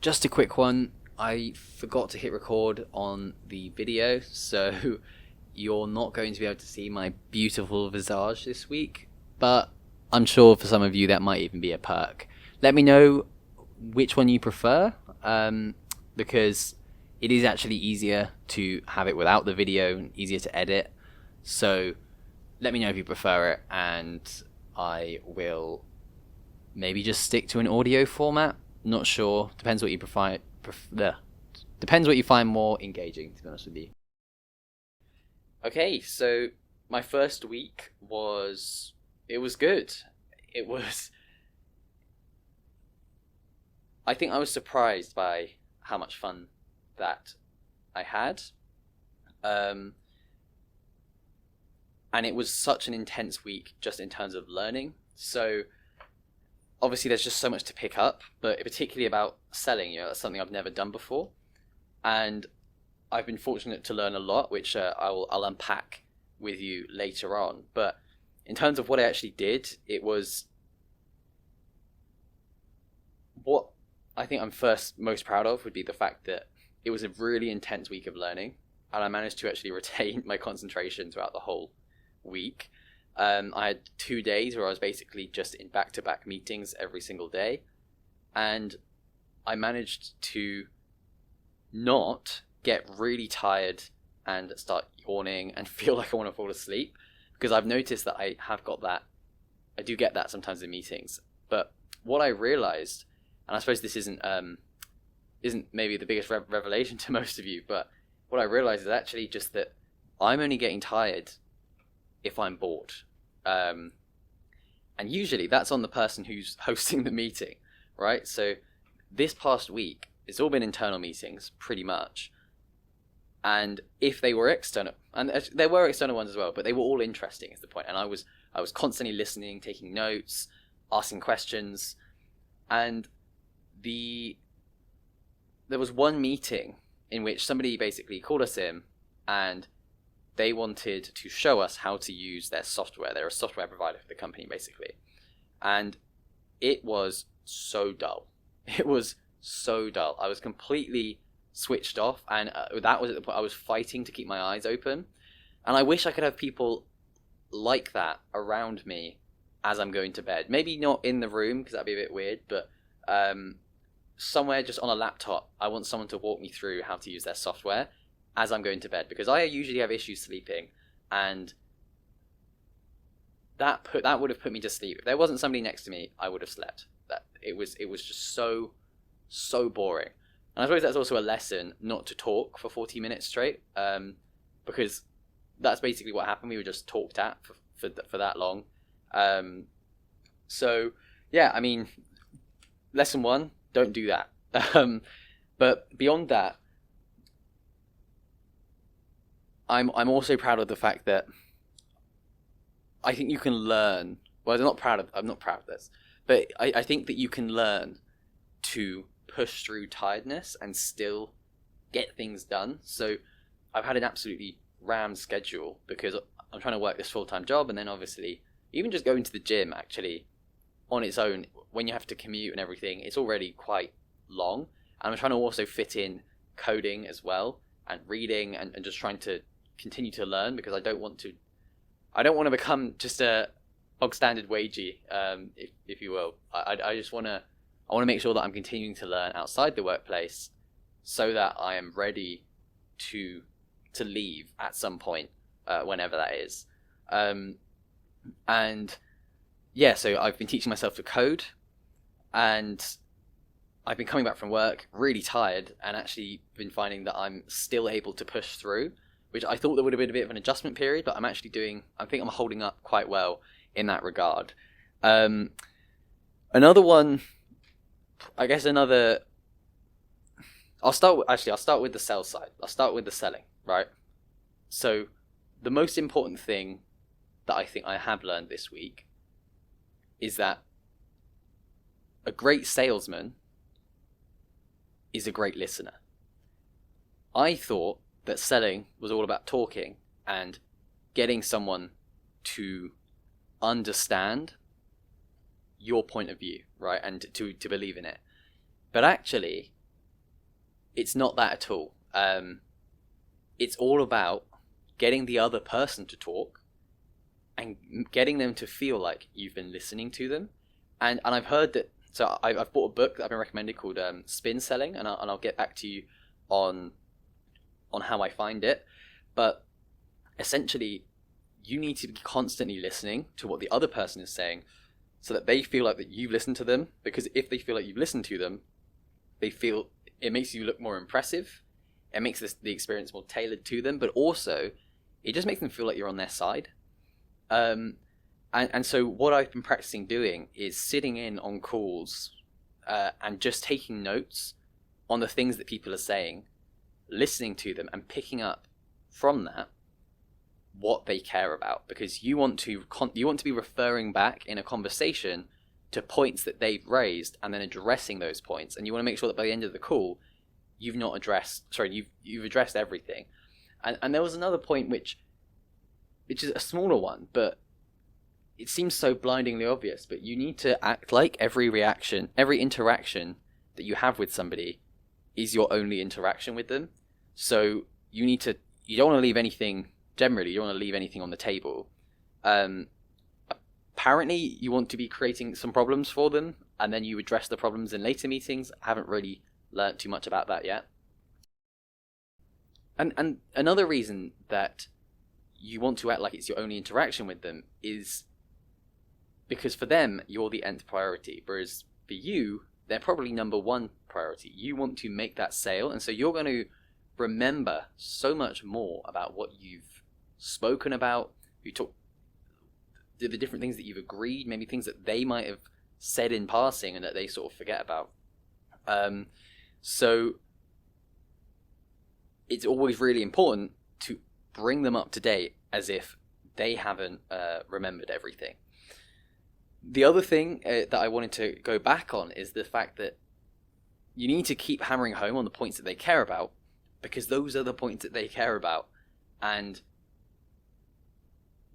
Just a quick one. I forgot to hit record on the video, so you're not going to be able to see my beautiful visage this week, but I'm sure for some of you that might even be a perk. Let me know which one you prefer, because it is actually easier to have it without the video and easier to edit. So let me know if you prefer it, and I will maybe just stick to an audio format. Not sure. Depends what you Depends what you find more engaging, to be honest with you. Okay, so my first week was good. I think I was surprised by how much fun that I had. And it was such an intense week just in terms of learning. So obviously there's just so much to pick up, but particularly about selling, that's something I've never done before. And I've been fortunate to learn a lot, which I'll unpack with you later on. But in terms of what I actually did, it was what I think I'm most proud of would be the fact that it was a really intense week of learning, and I managed to actually retain my concentration throughout the whole week. I had 2 days where I was basically just in back-to-back meetings every single day, and I managed to not get really tired and start yawning and feel like I want to fall asleep, because I've noticed that I do get that sometimes in meetings. But what I realized, and I suppose this isn't maybe the biggest revelation to most of you, but what I realized is actually just that I'm only getting tired if I'm bored. And usually that's on the person who's hosting the meeting, right? So this past week, it's all been internal meetings, pretty much. And if they were external, and there were external ones as well, but they were all interesting is the point. And I was constantly listening, taking notes, asking questions. And there was one meeting in which somebody basically called us in, and they wanted to show us how to use their software. They're a software provider for the company, basically. And it was so dull. It was so dull. I was completely switched off, and that was at the point I was fighting to keep my eyes open. And I wish I could have people like that around me as I'm going to bed. Maybe not in the room, because that'd be a bit weird, but somewhere just on a laptop. I want someone to walk me through how to use their software as I'm going to bed, because I usually have issues sleeping, and that would have put me to sleep. If there wasn't somebody next to me, I would have slept. That it was just so boring. And I suppose that's also a lesson not to talk for 40 minutes straight, because that's basically what happened. We were just talked at for that long. So yeah, I mean, lesson 1, don't do that. But beyond that, I'm also proud of the fact that I think you can learn. Well, I'm not proud of this, but I think that you can learn to push through tiredness and still get things done. So I've had an absolutely rammed schedule because I'm trying to work this full-time job, and then obviously even just going to the gym actually on its own, when you have to commute and everything, it's already quite long. And I'm trying to also fit in coding as well, and reading, and just trying to continue to learn, because I don't want to become just a bog standard wagey, if you will. I just want to make sure that I'm continuing to learn outside the workplace, so that I am ready to leave at some point, whenever that is. And yeah, so I've been teaching myself to code, and I've been coming back from work really tired, and actually been finding that I'm still able to push through, which I thought there would have been a bit of an adjustment period, but I think I'm holding up quite well in that regard. Another one, I'll start with the sales side. I'll start with the selling, right? So the most important thing that I think I have learned this week is that a great salesman is a great listener. I thought that selling was all about talking and getting someone to understand your point of view, right? And to believe in it. But actually, it's not that at all. It's all about getting the other person to talk and getting them to feel like you've been listening to them. And I've heard that. So I've bought a book that I've been recommended called Spin Selling, and I'll get back to you on how I find it. But essentially, you need to be constantly listening to what the other person is saying, so that they feel like that you've listened to them. Because if they feel like you've listened to them, they feel it makes you look more impressive. It makes the experience more tailored to them, but also it just makes them feel like you're on their side. Um, and so what I've been practicing doing is sitting in on calls and just taking notes on the things that people are saying, listening to them, and picking up from that what they care about, because you want to be referring back in a conversation to points that they've raised and then addressing those points, and you want to make sure that by the end of the call you've addressed everything. And there was another point which is a smaller one, but it seems so blindingly obvious, but you need to act like every interaction that you have with somebody is your only interaction with them. So you don't want to leave anything. Generally, you don't want to leave anything on the table. Apparently, you want to be creating some problems for them, and then you address the problems in later meetings. I haven't really learned too much about that yet. And another reason that you want to act like it's your only interaction with them is because for them, you're the nth priority, whereas for you, they're probably number one priority. You want to make that sale, and so you're going to remember so much more about what you've spoken about, you talk, the different things that you've agreed, maybe things that they might have said in passing and that they sort of forget about. So it's always really important to bring them up to date as if they haven't remembered everything. The other thing that I wanted to go back on is the fact that you need to keep hammering home on the points that they care about, because those are the points that they care about. And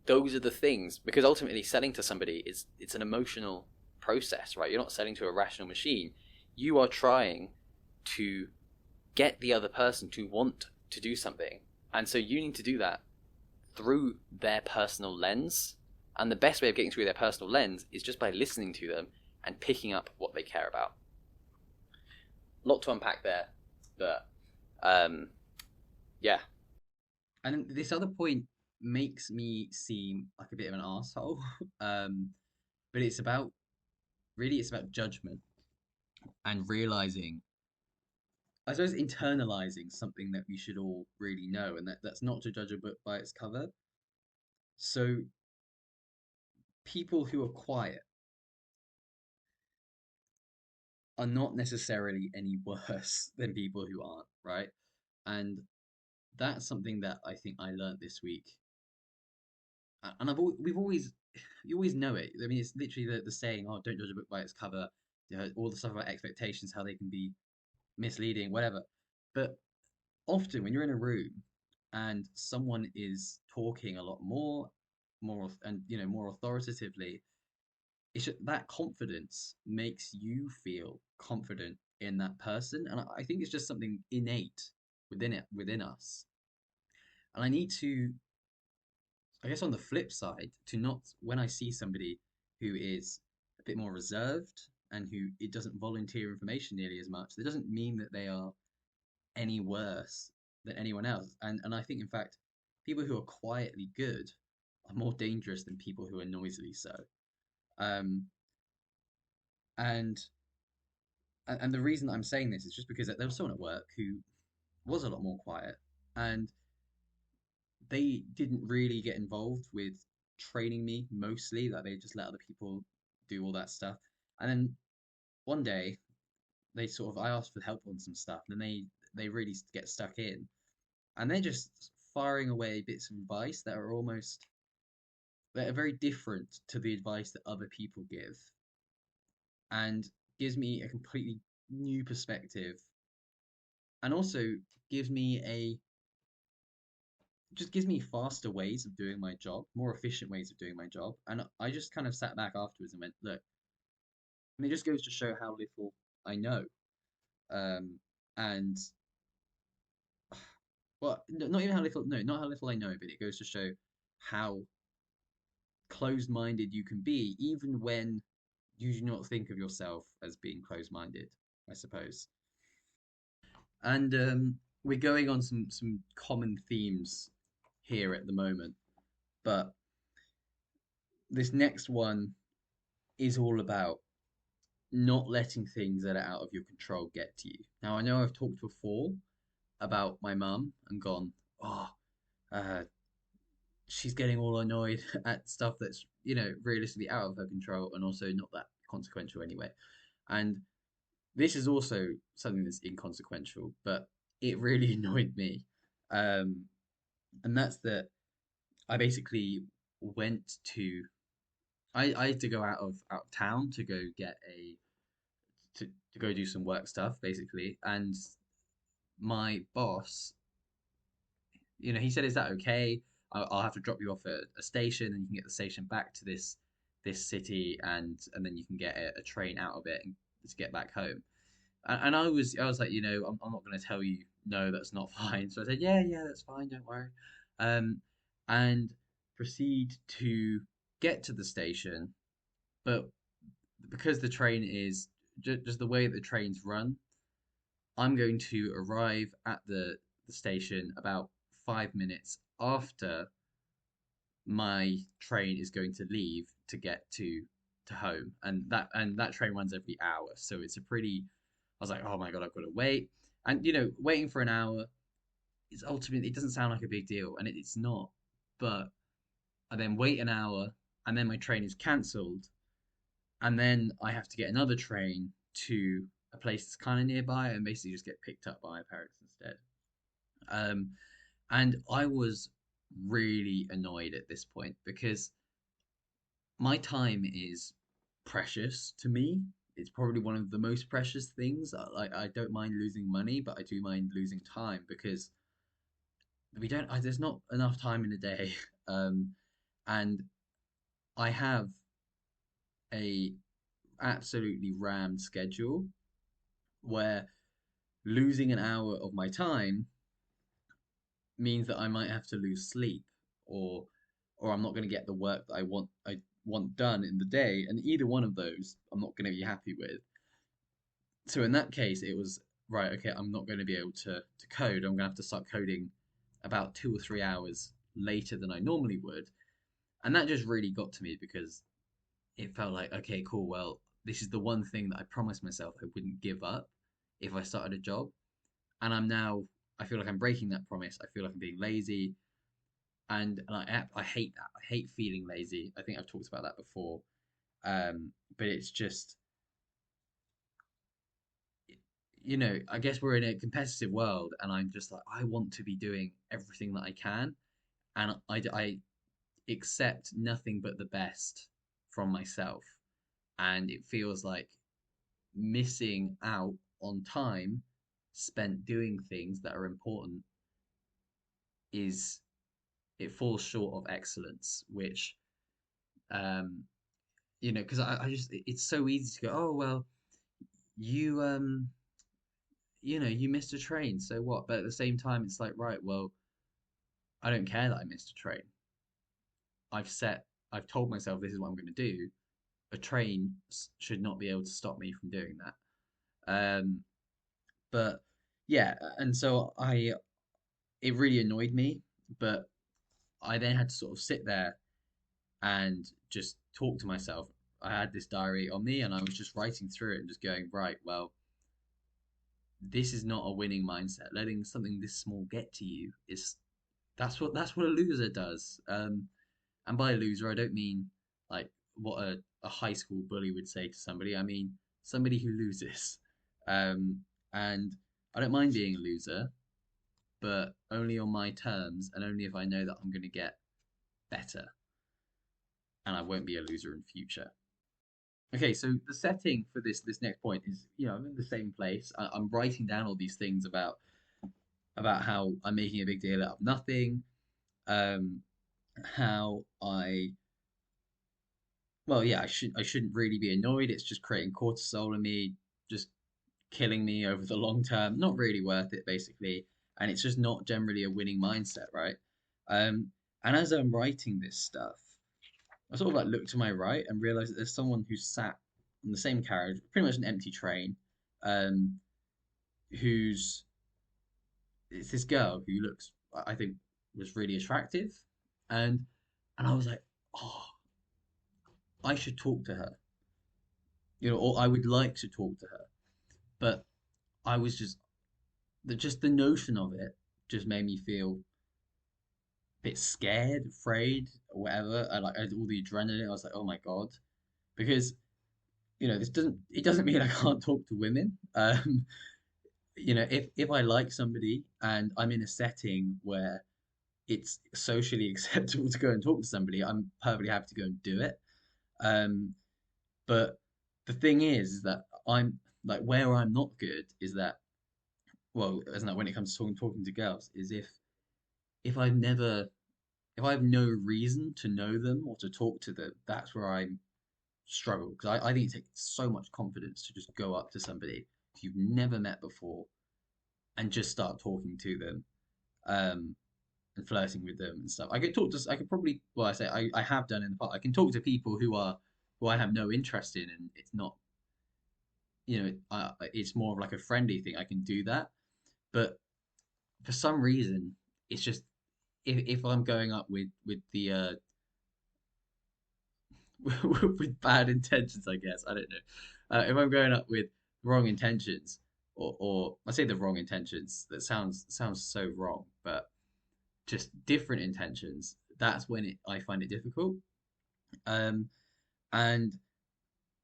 those are the things, because ultimately selling to somebody it's an emotional process, right? You're not selling to a rational machine. You are trying to get the other person to want to do something. And so you need to do that through their personal lens. And the best way of getting through their personal lens is just by listening to them and picking up what they care about. A lot to unpack there, but yeah. And this other point makes me seem like a bit of an asshole. But it's about judgment and realizing, I suppose, internalizing something that we should all really know, and that's not to judge a book by its cover. So people who are quiet are not necessarily any worse than people who aren't, right? And that's something that I think I learned this week. And we've always, you always know it. I mean, it's literally the saying, "Oh, don't judge a book by its cover." You know, all the stuff about expectations, how they can be misleading, whatever. But often when you're in a room and someone is talking a lot and more authoritatively, that confidence makes you feel confident in that person, and I think it's just something innate within us. And I need to, I guess, on the flip side, to not, when I see somebody who is a bit more reserved and who it doesn't volunteer information nearly as much, that doesn't mean that they are any worse than anyone else. And I think, in fact, people who are quietly good are more dangerous than people who are noisily so. Um, and and the reason I'm saying this is just because there was someone at work who was a lot more quiet, and they didn't really get involved with training me mostly. Like, they just let other people do all that stuff. And then one day I asked for help on some stuff, and then they really get stuck in, and they're just firing away bits of advice that are very different to the advice that other people give, and gives me a completely new perspective, and also gives me a just gives me faster ways of doing my job, more efficient ways of doing my job. And I just kind of sat back afterwards and went, look, and it just goes to show how little I know. Um, and well, not even how little, no, not how little I know, but it goes to show how closed-minded you can be, even when you do not think of yourself as being closed-minded, I suppose. And we're going on some common themes here at the moment, but this next one is all about not letting things that are out of your control get to you. Now, I know I've talked before about my mum and gone, oh, uh, she's getting all annoyed at stuff that's, realistically out of her control and also not that consequential anyway. And this is also something that's inconsequential, but it really annoyed me. Um, and that's that I basically went to I had to go out of town to go get to go do some work stuff basically, and my boss, he said, "Is that okay? I'll have to drop you off at a station, and you can get the station back to this city, and then you can get a train out of it and to get back home." And I was like, I'm not going to tell you no, that's not fine. So I said, yeah, yeah, that's fine, don't worry. Um, and proceed to get to the station, but because the train is just the way that the trains run, I'm going to arrive at the station about 5 minutes after my train is going to leave to get to home, and that train runs every hour, so it's a pretty. I was like, oh my God, I've got to wait, and waiting for an hour is ultimately it doesn't sound like a big deal, and it's not, but I then wait an hour, and then my train is cancelled, and then I have to get another train to a place that's kind of nearby, and basically just get picked up by my parents instead. Um, and I was really annoyed at this point because my time is precious to me. It's probably one of the most precious things. Like I don't mind losing money, but I do mind losing time because there's not enough time in a day. Um, and I have a absolutely rammed schedule where losing an hour of my time means that I might have to lose sleep or I'm not going to get the work that I want done in the day, and either one of those I'm not going to be happy with. So in that case it was right, okay, I'm not going to be able to code. I'm going to have to start coding about 2 or 3 hours later than I normally would. And that just really got to me because it felt like, okay, cool, well, this is the one thing that I promised myself I wouldn't give up if I started a job. And I feel like I'm breaking that promise. I feel like I'm being lazy. And I hate that. I hate feeling lazy. I think I've talked about that before. But it's just, I guess we're in a competitive world, and I'm just like, I want to be doing everything that I can. And I accept nothing but the best from myself. And it feels like missing out on time spent doing things that are important is it falls short of excellence, which um because I just it's so easy to go, oh well, you you missed a train, so what? But at the same time it's like, right, well, I don't care that I missed a train. I've set I've told myself this is what I'm going to do. A train should not be able to stop me from doing that. um but yeah, and so I it really annoyed me, but I then had to sort of sit there and just talk to myself. I had this diary on me and I was just writing through it and just going, right, well, this is not a winning mindset. Letting something this small get to you is that's what a loser does. And by a loser, I don't mean like what a high school bully would say to somebody. I mean somebody who loses. Um, and I don't mind being a loser, but only on my terms and only if I know that I'm going to get better and I won't be a loser in future. Okay, so the setting for this next point is, I'm in the same place. I'm writing down all these things about how I'm making a big deal out of nothing. Um, how well, yeah, I shouldn't really be annoyed. It's just creating cortisol in me, just killing me over the long term. Not really worth it, basically. and it's just not generally a winning mindset, right? Um, and as I'm writing this stuff, I sort of like look to my right and realize that there's someone who's sat on the same carriage, pretty much an empty train, um, who's it's this girl who looks, I think, was really attractive, and I was like, oh, I should talk to her, or I would like to talk to her, but I was just the notion of it just made me feel a bit scared, afraid, or whatever. I had all the adrenaline. I was like, oh my God, because this doesn't mean I can't talk to women. If I like somebody and I'm in a setting where it's socially acceptable to go and talk to somebody, I'm perfectly happy to go and do it. Um, but the thing is that I'm like where I'm not good is that well, isn't that when it comes to talking to girls is if I've never if I have no reason to know them or to talk to them, that's where I struggle because I think it takes so much confidence to just go up to somebody you've never met before and just start talking to them. Um, and flirting with them and stuff. I could probably, well, I have done in the past. I can talk to people who I have no interest in, and it's not, it's more of like a friendly thing. I can do that, but for some reason, it's just if I'm going up with the with bad intentions, I guess I don't know. If I'm going up with wrong intentions, or I say the wrong intentions, that sounds so wrong, but just different intentions, that's when I find it difficult. Um, and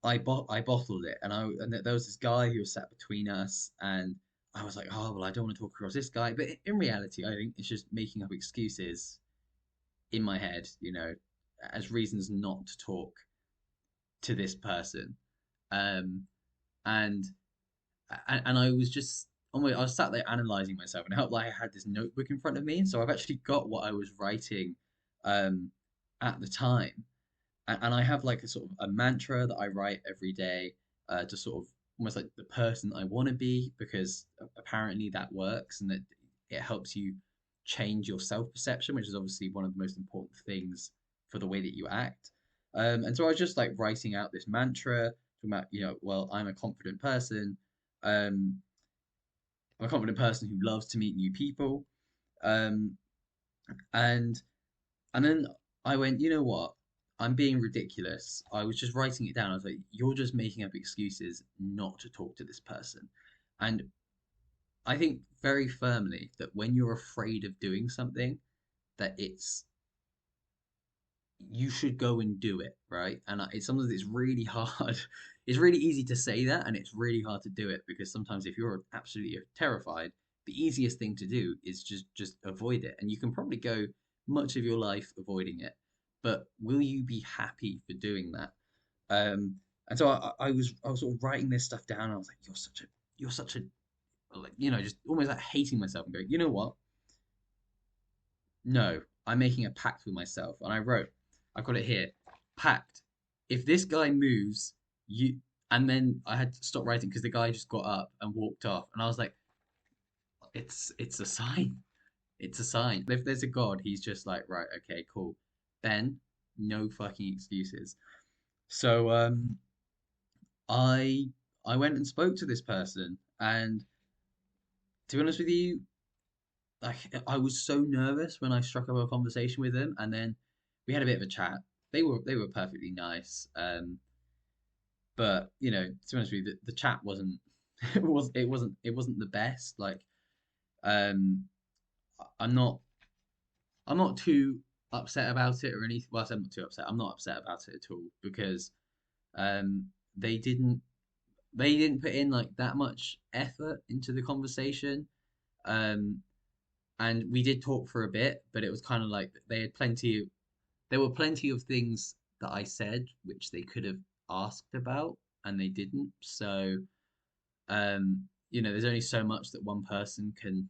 I bottled it, and there was this guy who was sat between us, and I was like, oh well, I don't want to talk across this guy, but in reality, I think it's just making up excuses in my head, as reasons not to talk to this person. Um, and and I was just I was sat there analyzing myself, and I felt like I had this notebook in front of me, so I've actually got what I was writing um, at the time, and I have like a sort of a mantra that I write every day to sort of almost like the person I want to be, because apparently that works and that it helps you change your self perception, which is obviously one of the most important things for the way that you act. And so I was just like writing out this mantra, talking about, well, I'm a confident person. Um, I'm a confident person who loves to meet new people. Um, and And then I went, you know what? I'm being ridiculous. I was just writing it down. I was like, you're just making up excuses not to talk to this person. And I think very firmly that when you're afraid of doing something, that you should go and do it, right? And it's sometimes it's really hard. It's really easy to say that, and it's really hard to do it because sometimes if you're absolutely terrified, the easiest thing to do is just avoid it, and you can probably go much of your life avoiding it. But will you be happy for doing that? Um, and so I was sort of writing this stuff down. And I was like, you're such a like just almost like hating myself and going, you know what? No, I'm making a pact with myself. And I've got it here, pact. If this guy moves, you, and then I had to stop writing because the guy just got up and walked off. And I was like, it's a sign. It's a sign. If there's a God, he's just like, right, okay, cool. Then, no fucking excuses. So, I, I went and spoke to this person. And to be honest with you, like I was so nervous when I struck up a conversation with them, and then we had a bit of a chat. They were perfectly nice, but to be honest with you, the chat wasn't it wasn't the best. Like, um, I'm not I'm not too upset about it or anything. Well, I'm not too upset. I'm not upset about it at all because um, they didn't put in like that much effort into the conversation. Um, and we did talk for a bit, but it was kind of like there were plenty of things that I said which they could have asked about and they didn't. So, there's only so much that one person can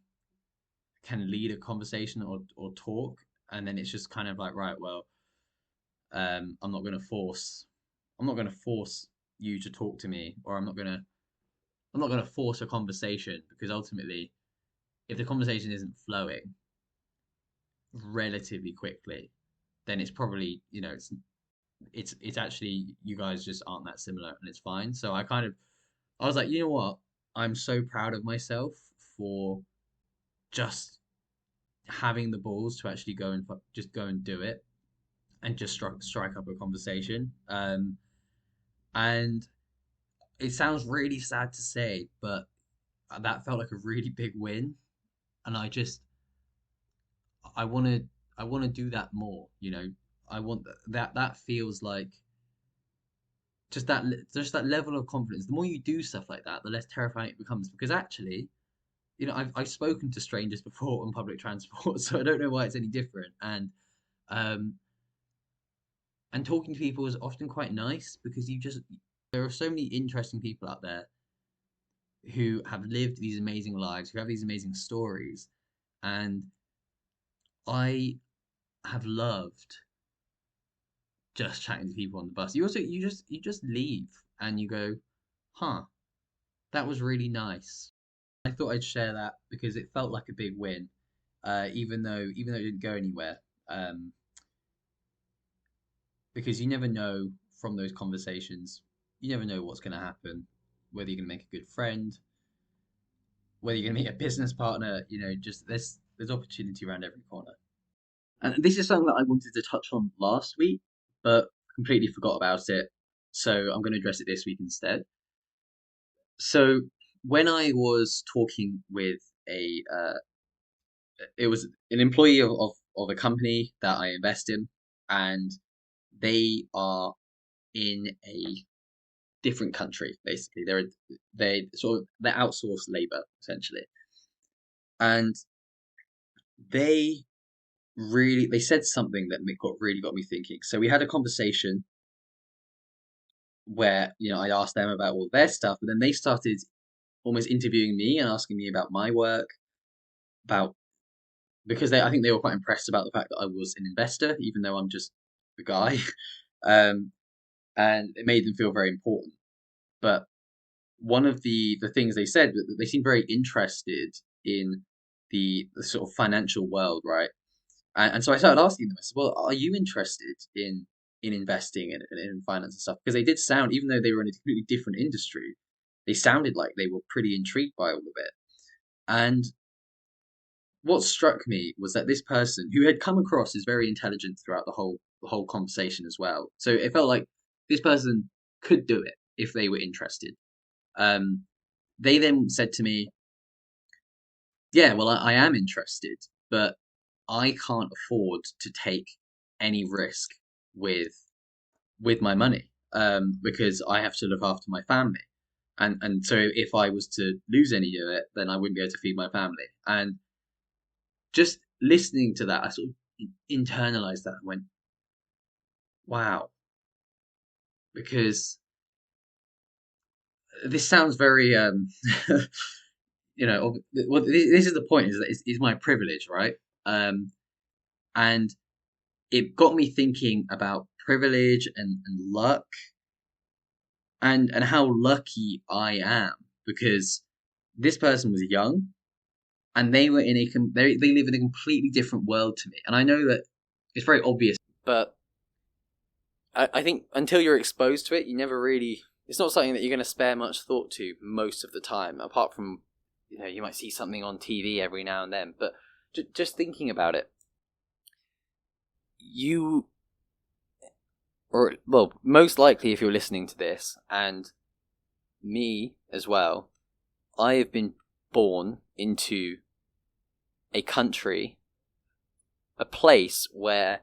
lead a conversation or talk, and then it's just kind of like, right, well, I'm not going to force, I'm not going to force you to talk to me, or I'm not going to force a conversation because ultimately if the conversation isn't flowing relatively quickly, then it's probably, it's actually you guys just aren't that similar, and it's fine. So I was like, you know what? I'm so proud of myself for just having the balls to actually just go and do it and just strike up a conversation. And it sounds really sad to say, but that felt like a really big win, and I want to I want to do that more. I want that feels like just that level of confidence. The more you do stuff like that, the less terrifying it becomes. Because actually, I've spoken to strangers before on public transport, so I don't know why it's any different. Um, and talking to people is often quite nice because there are so many interesting people out there who have lived these amazing lives, who have these amazing stories, and I have loved just chatting to people on the bus. You just leave and you go, huh, that was really nice. I thought I'd share that because it felt like a big win, even though it didn't go anywhere. Um, because you never know from those conversations, you never know what's going to happen, whether you're going to make a good friend, whether you're going to meet a business partner. Just there's opportunity around every corner. And this is something that I wanted to touch on last week, but completely forgot about it. So I'm going to address it this week instead. So when I was talking with it was an employee of a company that I invest in, and they are in a different country. Basically, they're outsourced labor essentially, and they they said something that really got me thinking. So we had a conversation where I asked them about all their stuff, but then they started almost interviewing me and asking me about my work, about because I think they were quite impressed about the fact that I was an investor, even though I'm just a guy, um, and it made them feel very important. But one of the things they said, that they seemed very interested in the sort of financial world, right? And so I started asking them. I said, "Well, are you interested in investing in finance and stuff?" Because they did sound, even though they were in a completely different industry, they sounded like they were pretty intrigued by all of it. And what struck me was that this person, who had come across as very intelligent throughout the whole conversation as well, so it felt like this person could do it if they were interested. Um, they then said to me, "Yeah, well, I am interested, but I can't afford to take any risk with my money, because I have to look after my family, and so if I was to lose any of it, then I wouldn't be able to feed my family." And just listening to that, I sort of internalized that and went, "Wow," because this sounds very, well, this is the point, is that it's my privilege, right? And it got me thinking about privilege and luck, and how lucky I am, because this person was young, and they were they live in a completely different world to me, and I know that it's very obvious, but I think until you're exposed to it, you never really. It's not something that you're going to spare much thought to most of the time, apart from you might see something on TV every now and then. But just thinking about it, most likely, if you're listening to this, and me as well, I have been born into a country, a place where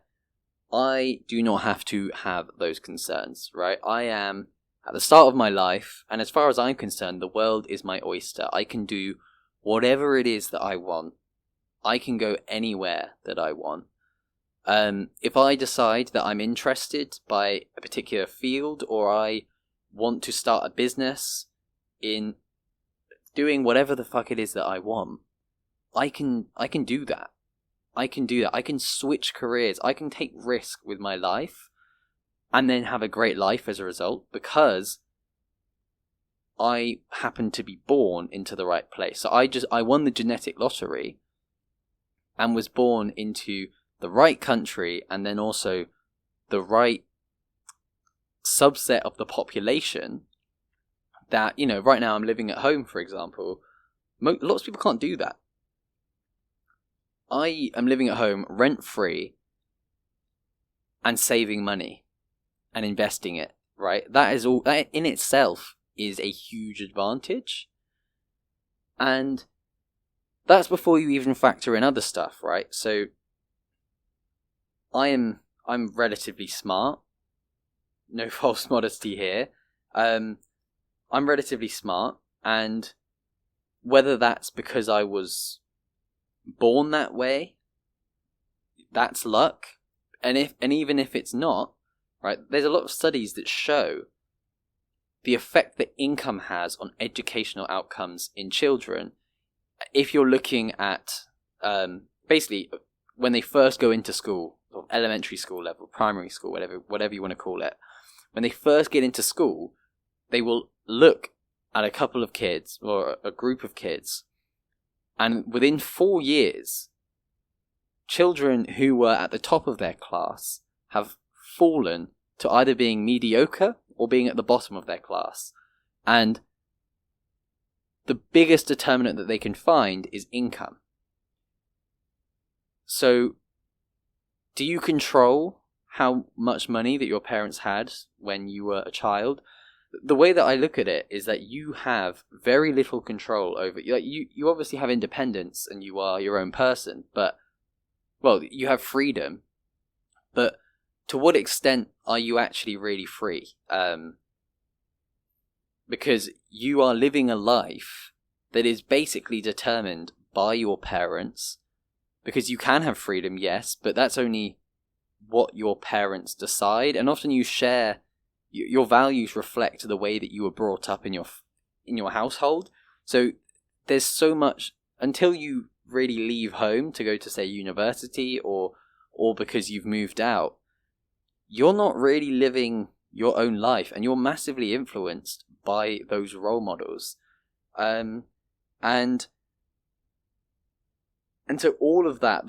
I do not have to have those concerns, right? I am at the start of my life, and as far as I'm concerned, the world is my oyster. I can do whatever it is that I want. I can go anywhere that I want. If I decide that I'm interested by a particular field, or I want to start a business in doing whatever the fuck it is that I want, I can do that. I can do that. I can switch careers. I can take risk with my life and then have a great life as a result, because I happened to be born into the right place. So I won the genetic lottery and was born into the right country, and then also the right subset of the population that, right now I'm living at home, for example. Lots of people can't do that. I am living at home rent-free and saving money and investing it, right? That in itself is a huge advantage. And that's before you even factor in other stuff, right? So I'm relatively smart. No false modesty here. I'm relatively smart, and whether that's because I was born that way, that's luck. And even if it's not, right, there's a lot of studies that show the effect that income has on educational outcomes in children. If you're looking at basically when they first go into school, or elementary school level, primary school, whatever you want to call it, when they first get into school, they will look at a couple of kids or a group of kids, and within 4 years, children who were at the top of their class have fallen to either being mediocre or being at the bottom of their class. And the biggest determinant that they can find is income. So, do you control how much money that your parents had when you were a child? The way that I look at it is that you have very little control over... You obviously have independence and you are your own person, but... Well, you have freedom, but to what extent are you actually really free? Because you are living a life that is basically determined by your parents, because you can have freedom, yes, but that's only what your parents decide, and often you share... Your values reflect the way that you were brought up in your household. So there's so much... Until you really leave home to go to, say, university or because you've moved out, you're not really living your own life, and you're massively influenced by those role models. And so all of that,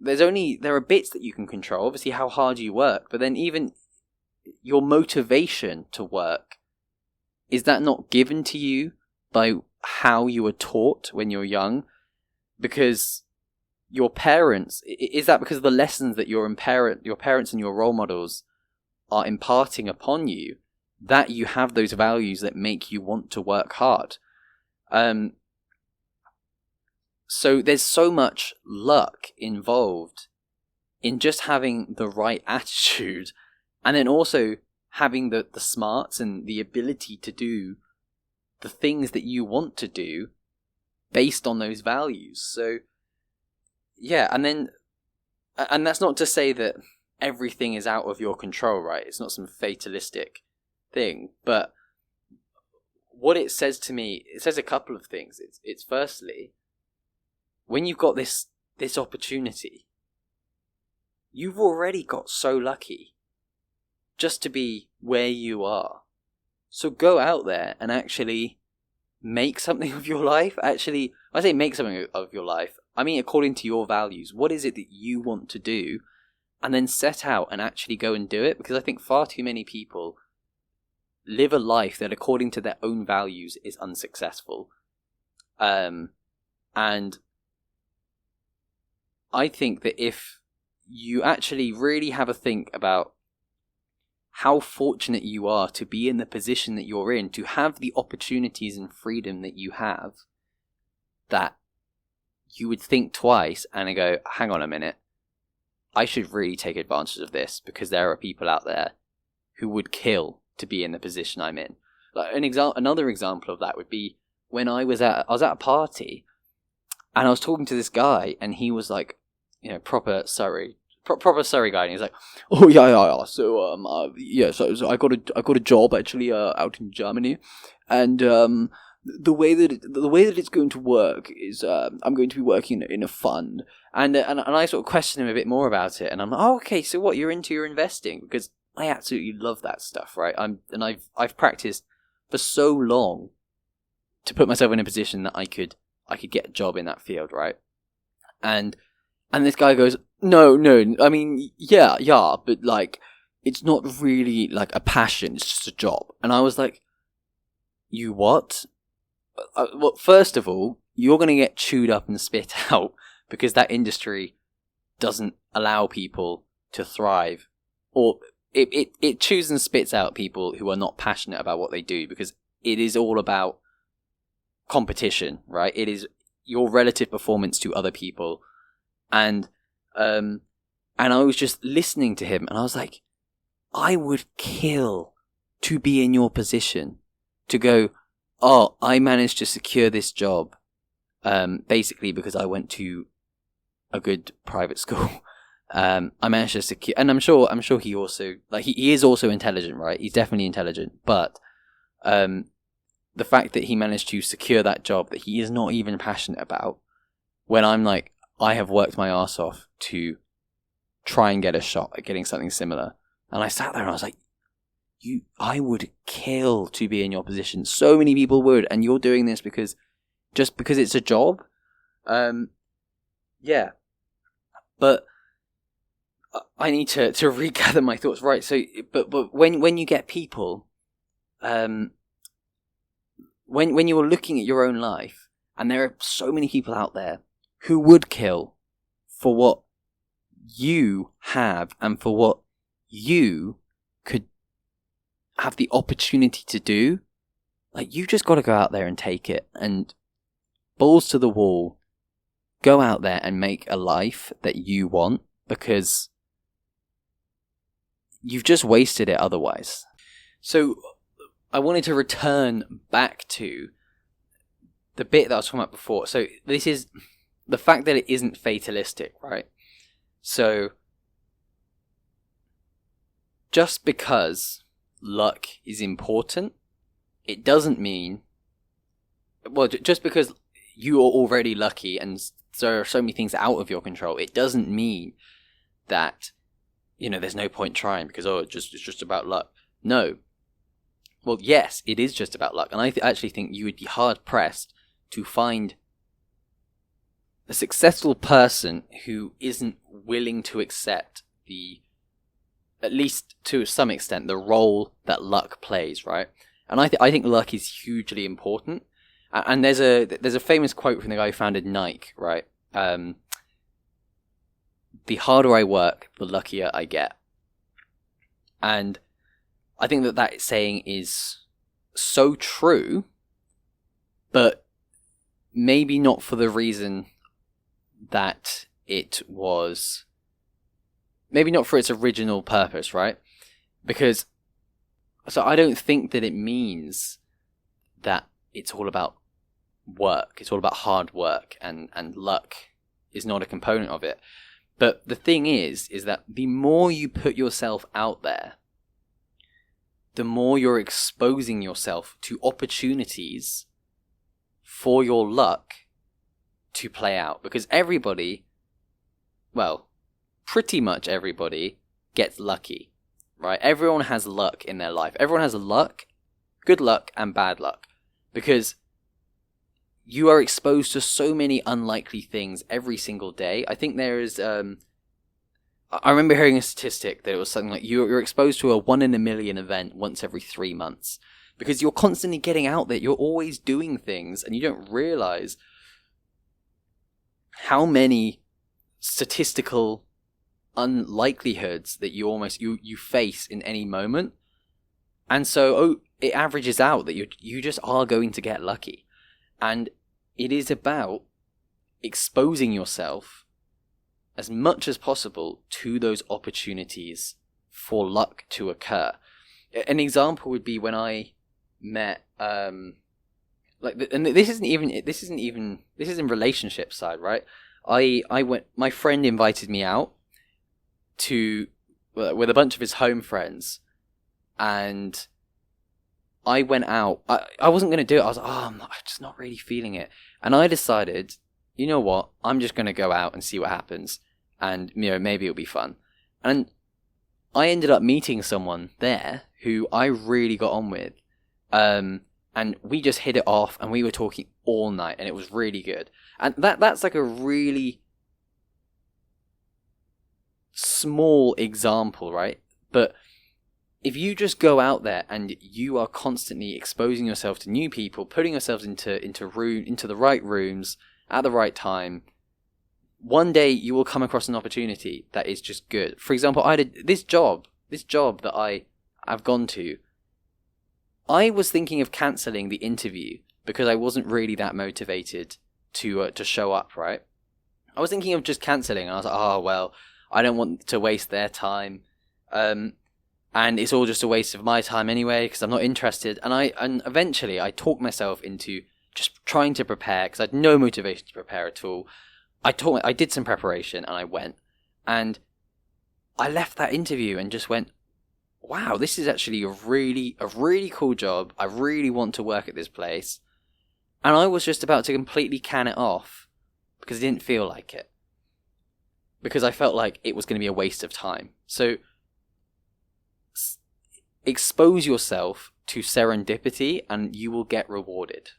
there are bits that you can control, obviously how hard you work, but then even your motivation to work, is that not given to you by how you were taught when you're young? Because your parents, is that because of the lessons that your parents and your role models are imparting upon you, that you have those values that make you want to work hard? So there's so much luck involved in just having the right attitude, and then also having the smarts and the ability to do the things that you want to do based on those values. So, yeah, and that's not to say that everything is out of your control, right? It's not some fatalistic thing, but what it says to me, it says a couple of things. It's firstly, when you've got this opportunity, you've already got so lucky just to be where you are. So go out there and actually make something of your life. Actually, I say make something of your life, I mean according to your values. What is it that you want to do? And then set out and actually go and do it. Because I think far too many people live a life that according to their own values is unsuccessful. And I think that if you actually really have a think about how fortunate you are to be in the position that you're in, to have the opportunities and freedom that you have, that you would think twice and go, hang on a minute, I should really take advantage of this, because there are people out there who would kill to be in the position I'm in. Like another example of that would be when I was at a party, and I was talking to this guy, and he was like, proper Surrey guy, and he's like, oh yeah. So I got a job actually out in Germany, and the way that it's going to work is I'm going to be working in a fund, and I sort of questioned him a bit more about it, and I'm like, oh, okay, so what, you're into your investing? Because I absolutely love that stuff, right? I've practiced for so long to put myself in a position that I could get a job in that field, right? And this guy goes, no, I mean, yeah, but like, it's not really like a passion, it's just a job. And I was like, you what? Well, first of all, you're going to get chewed up and spit out because that industry doesn't allow people to thrive, or it chews and spits out people who are not passionate about what they do, because it is all about competition, right? It is your relative performance to other people. And I was just listening to him, and I was like, I would kill to be in your position, to go, oh, I managed to secure this job, basically because I went to a good private school. I managed to secure, and I'm sure he also, like, he is also intelligent, right? He's definitely intelligent, but the fact that he managed to secure that job that he is not even passionate about, when I'm like, I have worked my ass off to try and get a shot at getting something similar. And I sat there and I was like, I would kill to be in your position. So many people would, and you're doing this because it's a job. Yeah. But I need to regather my thoughts. Right. So, but when you get people, when you're looking at your own life, and there are so many people out there who would kill for what you have and for what you could have the opportunity to do, like, you just got to go out there and take it, and balls to the wall, go out there and make a life that you want, because you've just wasted it otherwise. So I wanted to return back to the bit that I was talking about before. So this is the fact that it isn't fatalistic, right? So just because luck is important, it doesn't mean, well, just because you are already lucky and there are so many things out of your control, it doesn't mean that, you know, there's no point trying because, it's just about luck. No. Well, yes, it is just about luck. And I actually think you would be hard pressed to find a successful person who isn't willing to accept at least to some extent, the role that luck plays, right? And I think luck is hugely important. And there's a famous quote from the guy who founded Nike, right? The harder I work, the luckier I get. And I think that saying is so true, but maybe not for the reason that it was, maybe not for its original purpose, right? Because, so I don't think that it means that it's all about work. It's all about hard work, and luck is not a component of it. But the thing is that the more you put yourself out there, the more you're exposing yourself to opportunities for your luck to play out. Because everybody, well, pretty much everybody gets lucky, right? Everyone has luck in their life. Everyone has luck, good luck, and bad luck. Because you are exposed to so many unlikely things every single day. I think there is, I remember hearing a statistic that it was something like you're exposed to a 1 in a million event once every 3 months. Because you're constantly getting out there. You're always doing things, and you don't realize how many statistical unlikelihoods that you face in any moment. And so it averages out that you just are going to get lucky. And it is about exposing yourself as much as possible to those opportunities for luck to occur. An example would be when I met, and this is in relationship side, right? My friend invited me out with a bunch of his home friends, and I went out. I wasn't going to do it. I was like, I'm just not really feeling it. And I decided, you know what? I'm just going to go out and see what happens. And, maybe it'll be fun. And I ended up meeting someone there who I really got on with. And we just hit it off, and we were talking all night, and it was really good. And that's like a really small example, right? But if you just go out there and you are constantly exposing yourself to new people, putting yourselves into the right rooms at the right time, one day you will come across an opportunity that is just good. For example, I did this job that I've gone to. I was thinking of cancelling the interview because I wasn't really that motivated to show up, right? I was thinking of just cancelling. I was like, oh, well, I don't want to waste their time. And it's all just a waste of my time anyway because I'm not interested. And eventually I talked myself into just trying to prepare because I had no motivation to prepare at all. I did some preparation and I went. And I left that interview and just went, wow, this is actually a really cool job. I really want to work at this place. And I was just about to completely can it off because I didn't feel like it. Because I felt like it was going to be a waste of time. So expose yourself to serendipity and you will get rewarded.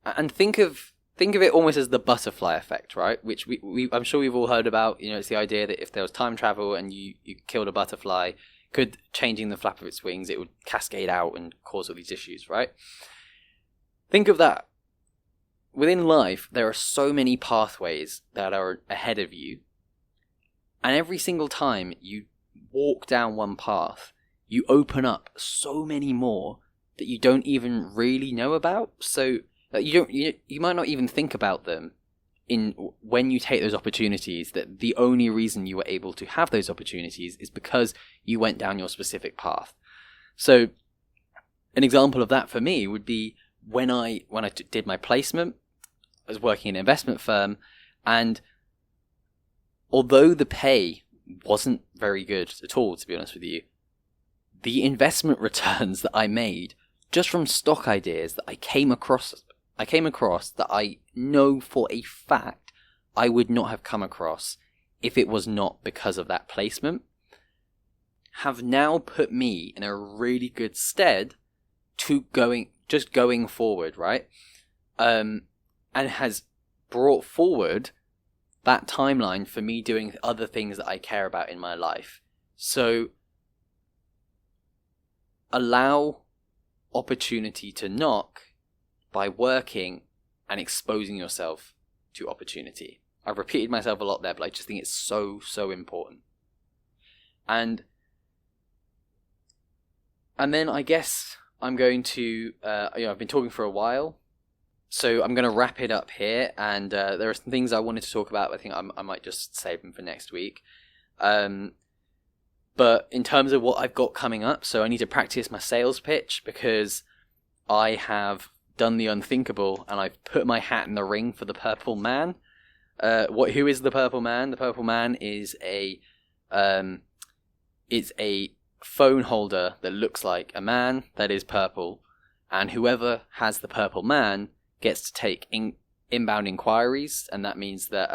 And think of it almost as the butterfly effect, right? Which I'm sure we've all heard about. You know, it's the idea that if there was time travel and you killed a butterfly, could changing the flap of its wings, it would cascade out and cause all these issues, right? Think of that. Within life, there are so many pathways that are ahead of you. And every single time you walk down one path, you open up so many more that you don't even really know about. So you might not even think about them when you take those opportunities, that the only reason you were able to have those opportunities is because you went down your specific path. So an example of that for me would be when I did my placement. I was working in an investment firm, and although the pay wasn't very good at all, to be honest with you, the investment returns that I made just from stock ideas that I came across that I know for a fact I would not have come across if it was not because of that placement, have now put me in a really good stead to going forward, right? And has brought forward that timeline for me doing other things that I care about in my life. So allow opportunity to knock by working and exposing yourself to opportunity. I've repeated myself a lot there, but I just think it's so important. And then I guess I'm going to, I've been talking for a while, so I'm going to wrap it up here. And there are some things I wanted to talk about. I think I might just save them for next week. But in terms of what I've got coming up, so I need to practice my sales pitch because I have done the unthinkable and I've put my hat in the ring for the Purple Man. Who is the Purple Man? The Purple Man is a phone holder that looks like a man that is purple, and whoever has the Purple Man gets to take inbound inquiries, and that means that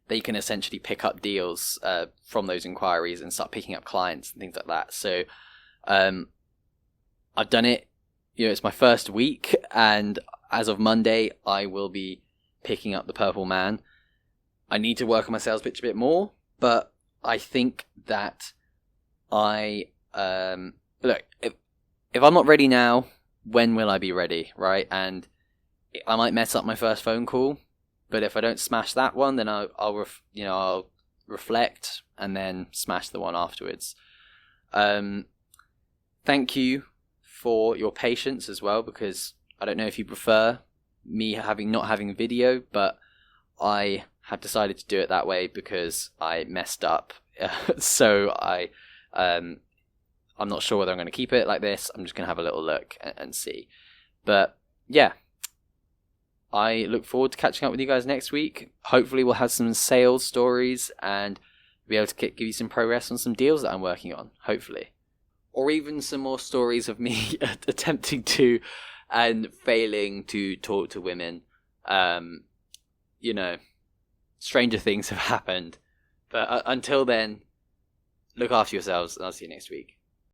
they can essentially pick up deals from those inquiries and start picking up clients and things like that. So I've done it. You know, it's my first week, and as of Monday, I will be picking up the Purple Man. I need to work on my sales pitch a bit more, but I think that look, if I'm not ready now, when will I be ready, right? And I might mess up my first phone call, but if I don't smash that one, then I'll reflect and then smash the one afterwards. Thank you for your patience as well, because I don't know if you prefer me not having video, but I have decided to do it that way because I messed up. So I'm not sure whether I'm going to keep it like this. I'm just going to have a little look and see. But yeah, I look forward to catching up with you guys next week. Hopefully we'll have some sales stories and be able to give you some progress on some deals that I'm working on, hopefully. Or even some more stories of me attempting to and failing to talk to women. Stranger things have happened. But until then, Look after yourselves, and I'll see you next week.